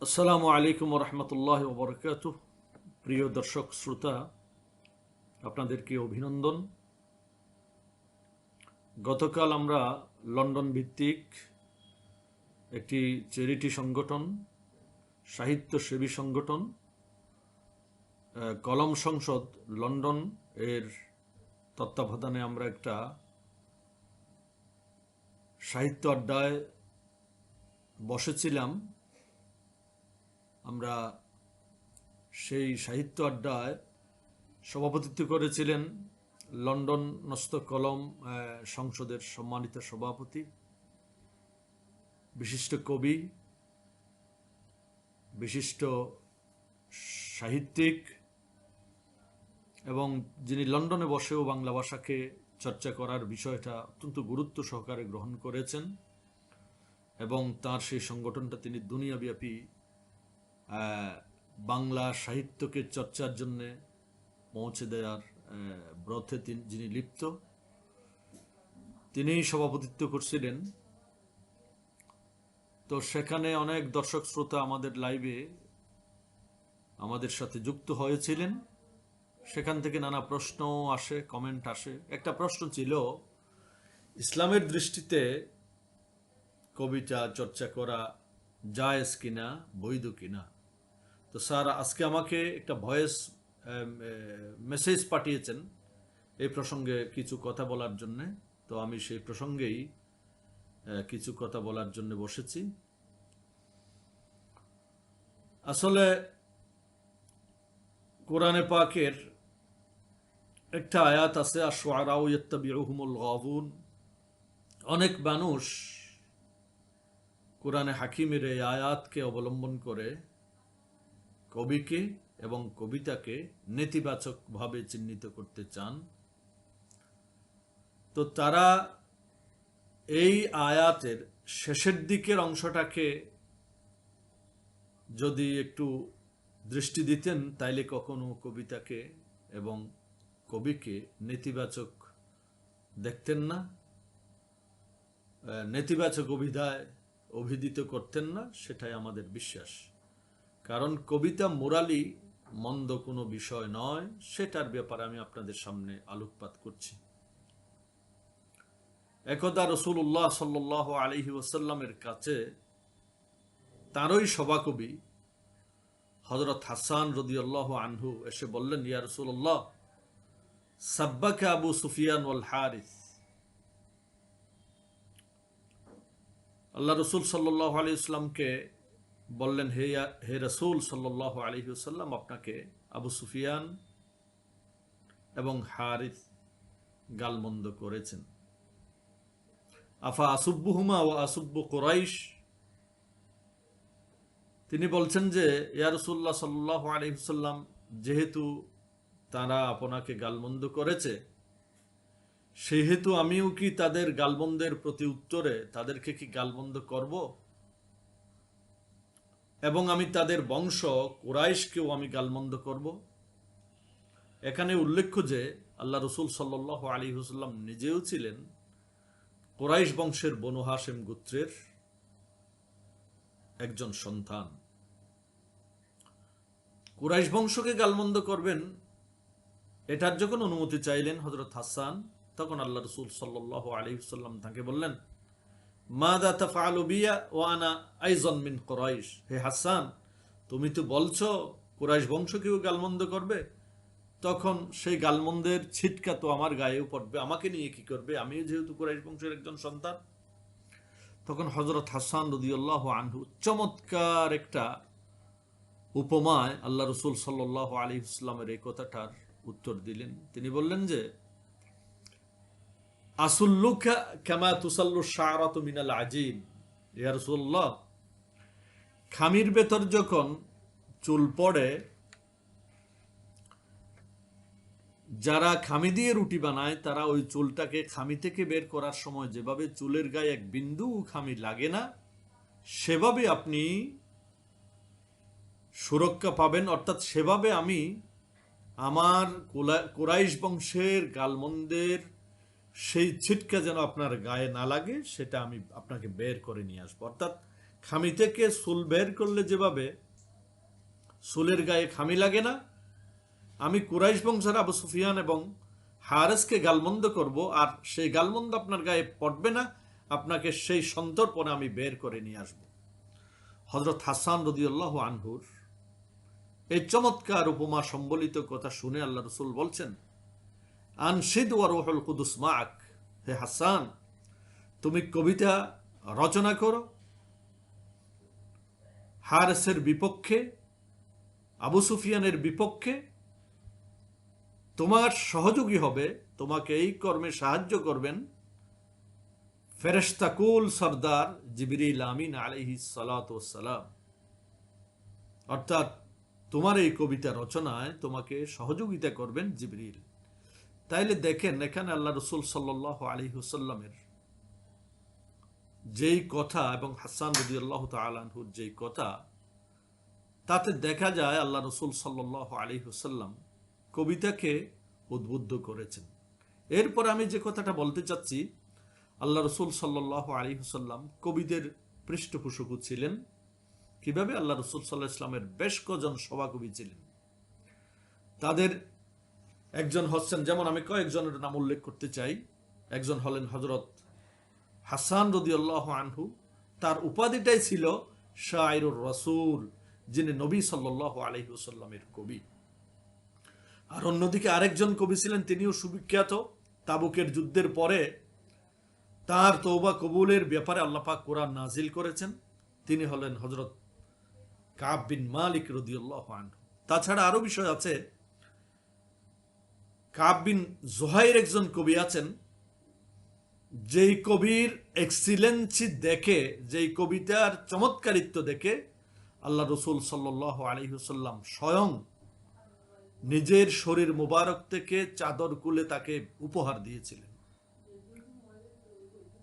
আসসালামু আলাইকুম রহমতুল্লাহ ওবরকাতুহ। প্রিয় দর্শক শ্রোতা, আপনাদেরকে অভিনন্দন। গতকাল আমরা লন্ডন ভিত্তিক একটি চ্যারিটি সংগঠন, সাহিত্যসেবী সংগঠন কলম সংসদ লন্ডন এর তত্ত্বাবধানে আমরা একটা সাহিত্য আড্ডায় বসেছিলাম। আমরা সেই সাহিত্য আড্ডায় সভাপতিত্ব করেছিলেন লন্ডনস্থ কলম সংসদের সম্মানিত সভাপতি, বিশিষ্ট কবি, বিশিষ্ট সাহিত্যিক এবং যিনি লন্ডনে বসেও বাংলা ভাষাকে চর্চা করার বিষয়টা অত্যন্ত গুরুত্ব সহকারে গ্রহণ করেছেন এবং তার সেই সংগঠনটা তিনি দুনিয়াব্যাপী বাংলা সাহিত্যকে চর্চার জন্য পৌঁছে দেওয়ার ব্রতে যিনি লিপ্ত, তিনিই সভাপতিত্ব করছিলেন। তো সেখানে অনেক দর্শক শ্রোতা আমাদের লাইভে আমাদের সাথে যুক্ত হয়েছিলেন। সেখান থেকে নানা প্রশ্ন আসে, কমেন্ট আসে। একটা প্রশ্ন ছিল, ইসলামের দৃষ্টিতে কবিতা চর্চা করা জায়েজ কিনা, বৈধ কিনা। তো স্যার আজকে আমাকে একটা ভয়েস মেসেজ পাঠিয়েছেন এই প্রসঙ্গে কিছু কথা বলার জন্যে। তো আমি সেই প্রসঙ্গেই কিছু কথা বলার জন্য বসেছি। আসলে কোরআনে পাকের একটা আয়াত আছে, আশ-শুআরাউ ইয়াত্তাবিউহুমুল গাবুন। অনেক মানুষ কোরআনে হাকিমের এই আয়াতকে অবলম্বন করে কবিকে এবং কবিতাকে নেতিবাচকভাবে চিহ্নিত করতে চান। তো তারা এই আয়াতের শেষের দিকের অংশটাকে যদি একটু দৃষ্টি দিতেন, তাইলে কখনো কবিতাকে এবং কবিকে নেতিবাচক দেখতেন না, নেতিবাচক অভিহিত করতেন না, সেটাই আমাদের বিশ্বাস। কারণ কবিতা মোরালি মন্দ কোনো বিষয় নয়, সেটার ব্যাপারে আমি আপনাদের সামনে আলোকপাত করছি। একদা রাসূলুল্লাহ সাল্লাল্লাহু আলাইহি ওয়াসাল্লামের কাছে তারই সভাকবি হযরত হাসান রাদিয়াল্লাহু আনহু এসে বললেন, ইয়া রাসূলুল্লাহ, সাব্বাকা আবু সুফিয়ান ওয়াল হারিস। আল্লাহ রাসূল সাল্লাল্লাহু আলাইহি ওয়াসাল্লামকে বললেন, হে রাসূল সাল্লাল্লাহু আলাইহি ওয়াসাল্লাম, আপনাকে আবু সুফিয়ান এবং হারিস গালমন্দ করেছেন। আফা আসুব্বুহুমা ওয়া আসুব্বু কুরাইশ। তিনি বলছেন যে, ইয়া রাসূলুল্লাহ সাল্লাল্লাহু আলাইহি ওয়াসাল্লাম, যেহেতু তারা আপনাকে গালমন্দ করেছে, সেহেতু আমিও কি তাদের গালমন্দের প্রতি উত্তরে তাদেরকে কি গালমন্দ করব? এবং আমি তাদের বংশ কুরাইশকেও আমি গালমন্দ করব? এখানে উল্লেখ্য যে আল্লাহ রাসূল সাল্লাল্লাহু আলাইহি ওয়াসাল্লাম নিজেও ছিলেন কুরাইশ বংশের বনু হাশিম গোত্রের একজন সন্তান। কুরাইশ বংশকে গালমন্দ করবেন, এটার যখন অনুমতি চাইলেন হযরত হাসান, তখন আল্লাহ রাসূল সাল্লাল্লাহু আলাইহি ওয়াসাল্লাম তাকে বললেন, মাযা তাফআলু বিয়া ওয়া আনা আইযান মিন কুরাইশ। হে হাসান, তুমি তো বলছো কুরাইশ বংশকেও গালমন্দ করবে, তখন সেই গালমন্দের ছিটকা তো আমার গায়েও পড়বে, আমাকে নিয়ে কি করবে, আমিও যেহেতু কুরাইশ বংশের একজন সন্তান। তখন হযরত হাসান রাদিয়াল্লাহু আনহু চমৎকার একটা উপমায় আল্লাহ রাসূল সাল্লাল্লাহু আলাইহি ওয়াসাল্লামের এই কথাটার উত্তর দিলেন। তিনি বললেন যে, আসুল্লুকা কামা তুসাল্লু শা'রাতু মিনাল আজিন। ইয়া রাসূলুল্লাহ, খামির ভেতর যখন চুল পড়ে, যারা খামি দিয়ে রুটি বানায় তারা ওই চুলটাকে খামি থেকে বের করার সময় যেভাবে চুলের গায়ে এক বিন্দু খামি লাগে না, সেভাবে আপনি সুরক্ষা পাবেন। অর্থাৎ সেভাবে আমি আমার কুরাইশ বংশের গালমন্দের সেই ছিটকা যেন আপনার গায়ে না লাগে, সেটা আমি আপনাকে বের করে নিয়ে আসবো। অর্থাৎ খামি থেকে চুল বের করলে যেভাবে চুলের গায়ে খামি লাগে না, আমি কুরাইশ বংশের আবু সুফিয়ান এবং হারেসকে গালমন্দ করব, আর সেই গালমন্দ আপনার গায়ে পড়বে না, আপনাকে সেই সন্তর্পণে আমি বের করে নিয়ে আসব। হযরত হাসান রাদিয়াল্লাহু আনহুর এই চমৎকার উপমা সম্বলিত কথা শুনে আল্লাহ রাসূল বলছেন, আনশিদ ওয়া রূহুল কুদুস মাআক, হে হাসান, তুমি কবিতা রচনা করো হারেসের বিপক্ষে, আবু সুফিয়ানের বিপক্ষে। তোমার সহযোগী হবে, তোমাকে এই কর্মে সাহায্য করবেন ফেরেশতা কুল সরদার জিবরিল আমিন আলাইহিস সালাতু ওয়াস সালাম। অর্থাৎ তোমার এই কবিতা রচনায় তোমাকে সহযোগিতা করবেন জিবরিল। তাইলে দেখেন এখানে আল্লাহ রাসূল সাল্লাল্লাহু আলাইহি ওয়াসাল্লামের যেই কথা এবং হাসান রাদিয়াল্লাহু তাআলা আনহুর যেই কথা, তাতে দেখা যায় আল্লাহ রাসূল সাল্লাল্লাহু আলাইহি ওয়াসাল্লাম কবিতাকে উদ্বুদ্ধ করেছেন। এরপর আমি যে কথাটা বলতে চাচ্ছি, আল্লাহ রাসূল সাল্লাল্লাহু আলাইহি ওয়াসাল্লাম কবিদের পৃষ্ঠপোষক ছিলেন। কিভাবে? আল্লাহ রাসূল সাল্লাল্লাহু আলাইহি ওয়াসাল্লামের বেশ কজন সভাকবি ছিলেন। তাদের একজন হচ্ছেন, যেমন আমি কয়েকজনের নাম উল্লেখ করতে চাই। একজন হলেন হযরত হাসান রাদিয়াল্লাহু আনহু, তার উপাধিটাই ছিল শায়রুর রাসূল, যিনি নবী সাল্লাল্লাহু আলাইহি ওয়াসাল্লামের কবি। আর অন্যদিকে আরেকজন কবি ছিলেন, তিনিও সুবিখ্যাত। তাবুকের যুদ্ধের পরে তার তওবা কবুলের ব্যাপারে আল্লাহ পাক কোরআন নাজিল করেছেন, তিনি হলেন হযরত কাব বিন মালিক রাদিয়াল্লাহু আনহু। তাছাড়া আরো বিষয় আছে, কাব বিন জুহাইর একজন কবি আছেন, যেই কবির এক্সিলেন্সি দেখে, যেই কবিতার চমৎকারিত্ব দেখে আল্লাহ রাসূল সাল্লাল্লাহু আলাইহি ওয়াসাল্লাম স্বয়ং নিজের শরীর মুবারক থেকে চাদর খুলে তাকে উপহার দিয়েছিলেন।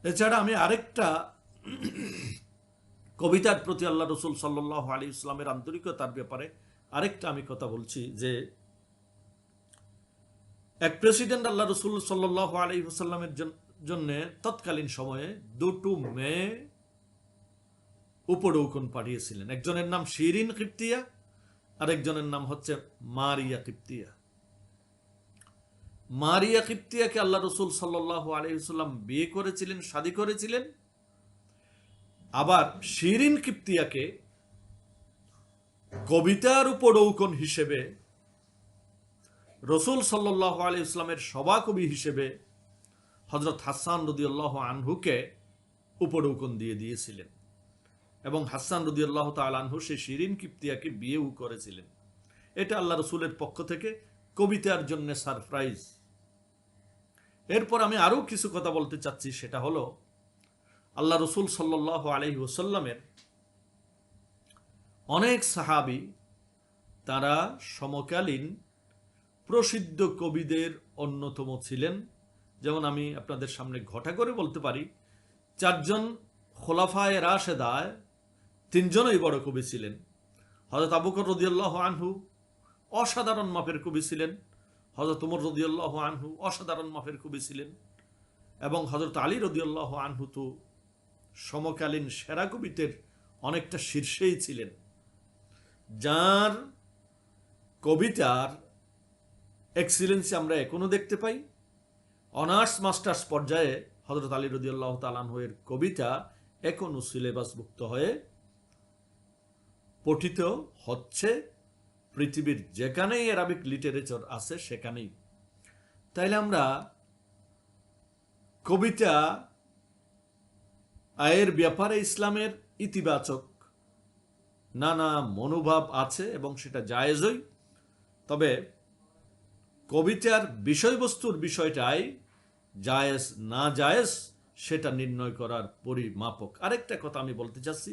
এছাড়া আমি আরেকটা কবিতার প্রতি আল্লাহ রাসূল সাল্লাল্লাহু আলাইহি ওয়াসাল্লামের আন্তরিকতার ব্যাপারে আরেকটা আমি কথা বলছি, যে এক প্রেসিডেন্ট আল্লাহ রাসূল সাল্লাল্লাহু আলাইহি ওয়াসাল্লামের জন্য তৎকালীন সময়ে দুটো মেয়ে উপঢৌকন পাঠিয়েছিলেন। একজনের নাম শিরিন কিপ্তিয়া, আরেকজনের নাম হচ্ছে মারিয়া কিপ্তিয়া। মারিয়া কিপ্তিয়াকে আল্লাহ রাসূল সাল্লাল্লাহু আলাইহি ওয়াসাল্লাম বিয়ে করেছিলেন, শাদী করেছিলেন। আবার শিরিন কিপ্তিয়াকে কবিতার উপঢৌকন হিসেবে রাসূল সাল্লাল্লাহু আলাইহি ওয়াসাল্লামের সভাকবি হিসেবে হযরত হাসান রাদিয়াল্লাহু আনহুকে উপঢৌকন দিয়ে দিয়েছিলেন, এবং হাসান রাদিয়াল্লাহু তাআলা আনহু সেই শিরিন কিপ্তিয়াকে বিয়েও করেছিলেন। এটা আল্লাহ রাসূলের পক্ষ থেকে কবিতার জন্য সারপ্রাইজ। এরপর আমি আরো কিছু কথা বলতে চাচ্ছি, সেটা হলো আল্লাহ রাসূল সাল্লাল্লাহু আলাইহি ওয়াসাল্লামের অনেক সাহাবী, তারা সমকালীন প্রসিদ্ধ কবিদের অন্যতম ছিলেন। যেমন আমি আপনাদের সামনে ঘটা করে বলতে পারি, চারজন খোলাফায়ে রাশেদায় তিনজনই বড় কবি ছিলেন। হযরত আবু বকর রাদিয়াল্লাহু আনহু অসাধারণ মাপের কবি ছিলেন, হযরত ওমর রাদিয়াল্লাহু আনহু অসাধারণ মাপের কবি ছিলেন, এবং হযরত আলী রাদিয়াল্লাহু আনহু তো সমকালীন সেরা কবিদের অনেকটা শীর্ষেই ছিলেন, যার কবিতার এক্সিলেন্সি আমরা এখনো দেখতে পাই। অনার্স মাস্টার্স পর্যায়ে হযরত আলী রাদিয়াল্লাহু তাআলা আনহু এর কবিতা এখনো সিলেবাসভুক্ত হয়ে পঠিত হচ্ছে পৃথিবীর যেখানেই আরবিক লিটারেচার আছে সেখানেই। তাইলে আমরা কবিতা এর ব্যাপারে ইসলামের ইতিবাচক নানা মনোভাব আছে এবং সেটা জায়েজই, তবে কবিতার বিষয়বস্তুর বিষয়টাই জায়েজ না জায়েজ সেটা নির্ণয় করার পরিমাপক। আরেকটা কথা আমি বলতে চাচ্ছি,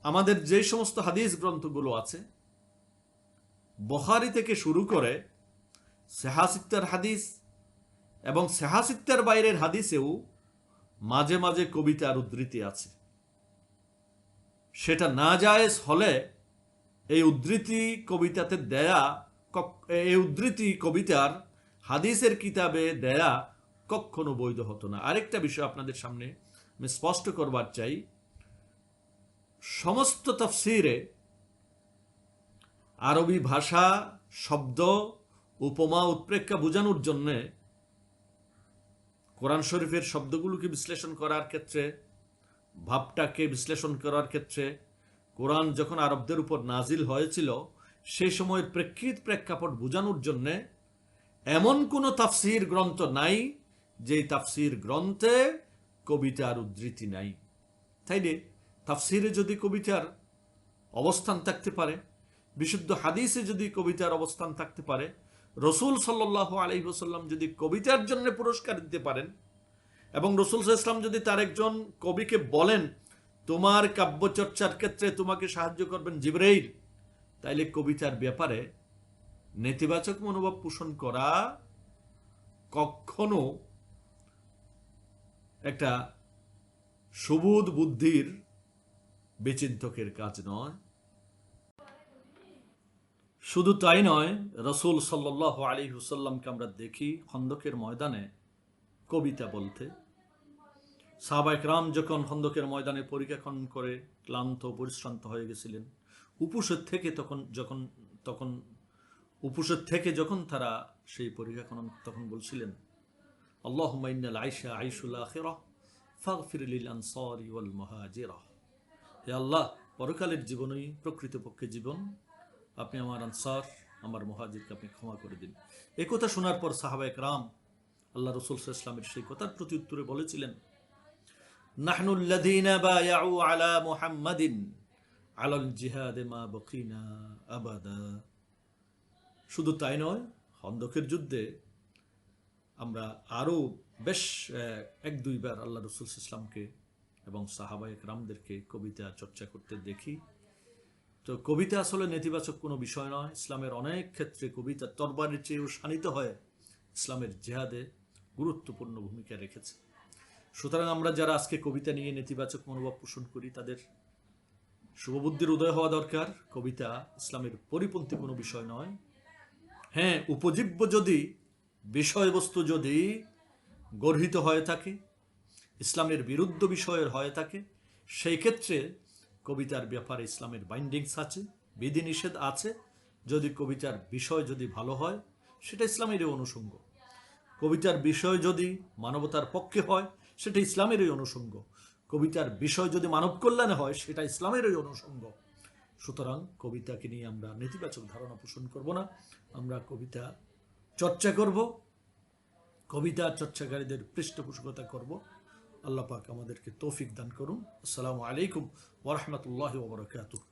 আমাদের যে সমস্ত হাদিস গ্রন্থগুলো আছে, বুখারী থেকে শুরু করে সেহাসিত্তার হাদিস এবং সেহাসিত্তার বাইরের হাদিসেও মাঝে মাঝে কবিতার উদ্ধৃতি আছে। সেটা না জায়েজ হলে এই উদ্ধৃতি কবিতাতে দেয়া, এই উদ্ধৃতি কবিতার হাদিসের কিতাবে দেয়া কখনো বৈধ হতো না। আরেকটা বিষয় আপনাদের সামনে আমি স্পষ্ট করবার চাই, সমস্ত তাফসীরে আরবি ভাষা, শব্দ, উপমা, উৎপ্রেক্ষা বোঝানোর জন্যে কোরআন শরীফের শব্দগুলোকে বিশ্লেষণ করার ক্ষেত্রে, ভাবটাকে বিশ্লেষণ করার ক্ষেত্রে, কোরআন যখন আরবদের উপর নাজিল হয়েছিল সেই সময়ের প্রেক্ষাপট বোঝানোর জন্যে এমন কোনো তাফসীর গ্রন্থ নাই যেই তাফসীর গ্রন্থে কবিতার উদ্ধৃতি নাই। তাইলে তাফসীরে যদি কবিতার অবস্থান থাকতে পারে, বিশুদ্ধ হাদিসে যদি কবিতার অবস্থান থাকতে পারে, রসুল সাল্লাল্লাহু আলাইহি ওয়াসাল্লাম যদি কবিতার জন্য পুরস্কার দিতে পারেন এবং রসুল সাল্লাল্লাহু আলাইহি ওয়াসাল্লাম যদি তার একজন কবিকে বলেন তোমার কাব্য চর্চার ক্ষেত্রে তোমাকে সাহায্য করবেন জিবরাইল, তাইলে কবিতার ব্যাপারে নেতিবাচক মনোভাব পোষণ করা কখনো একটা সুবোধ বুদ্ধির বিচিন্তকের কাজ নয়। শুধু তাই নয়, রসুল সাল্লাল্লাহু আলাইহি ওয়াসাল্লামকে আমরা দেখি খন্দকের ময়দানে কবিতা বলতে। সাহাবায়ে কেরাম যখন খন্দকের ময়দানে পরিখা খনন করে ক্লান্ত পরিশ্রান্ত হয়ে গেছিলেন, উপসের থেকে যখন তারা সেই পরিখা খনন তখন বলছিলেন আল্লাহুম্মা ইন্নাল আইশা আইশুল আখিরাহ ফাগফির লিল আনসারি ওয়াল মুহাজিরা। হে আল্লাহ, পরকালের জীবনই প্রকৃতপক্ষে জীবন, আপনি আমার আনসার, আমার মুহাজিরকে আপনি ক্ষমা করে দিন। এই কথা শোনার পর সাহাবায়ে কেরাম আল্লাহ রাসূল সাল্লাল্লাহু আলাইহি ওয়াসাল্লামের সেই কথার প্রতি উত্তরে বলেছিলেন নাহনু আল্লাযীনা বায়াউ আলা মুহাম্মাদিন আলাল জিহাদ মা বাকিনা আবাদা। শুধু তাই নয়, খন্দকের যুদ্ধে আমরা আরো বেশ এক দুইবার আল্লাহ রাসূল সাল্লাল্লাহু আলাইহি ওয়াসাল্লামকে এবং সাহাবায়ে কেরামদেরকে কবিতা চর্চা করতে দেখি। তো কবিতা আসলে নেতিবাচক কোনো বিষয় নয়। ইসলামের অনেক ক্ষেত্রে কবিতা তরবারির চেয়েও শানিত হয়ে ইসলামের জিহাদে গুরুত্বপূর্ণ ভূমিকা রেখেছে। সুতরাং আমরা যারা আজকে কবিতা নিয়ে নেতিবাচক মনোভাব পোষণ করি তাদের শুভবুদ্ধির উদয় হওয়া দরকার। কবিতা ইসলামের পরিপন্থী কোনো বিষয় নয়। হ্যাঁ, উপজীব্য যদি বিষয়বস্তু যদি গর্হিত হয়ে থাকে, ইসলামের বিরুদ্ধ বিষয়ের হয়ে থাকে, সেই ক্ষেত্রে কবিতার ব্যাপারে ইসলামের বাইন্ডিংস আছে, বিধিনিষেধ আছে। যদি কবিতার বিষয় যদি ভালো হয় সেটা ইসলামেরই অনুষঙ্গ। কবিতার বিষয় যদি মানবতার পক্ষে হয় সেটা ইসলামেরই অনুষঙ্গ। কবিতার বিষয় যদি মানব কল্যাণে হয় সেটা ইসলামেরই অনুষঙ্গ। সুতরাং কবিতাকে নিয়ে আমরা নেতিবাচক ধারণা পোষণ করব না, আমরা কবিতা চর্চা করব, কবিতা চর্চাকারীদের পৃষ্ঠপোষকতা করব। আল্লাহ পাক আমাদেরকে তৌফিক দান করুন। আসসালামু আলাইকুম ওয়া রাহমাতুল্লাহি ওয়া বারাকাতুহু।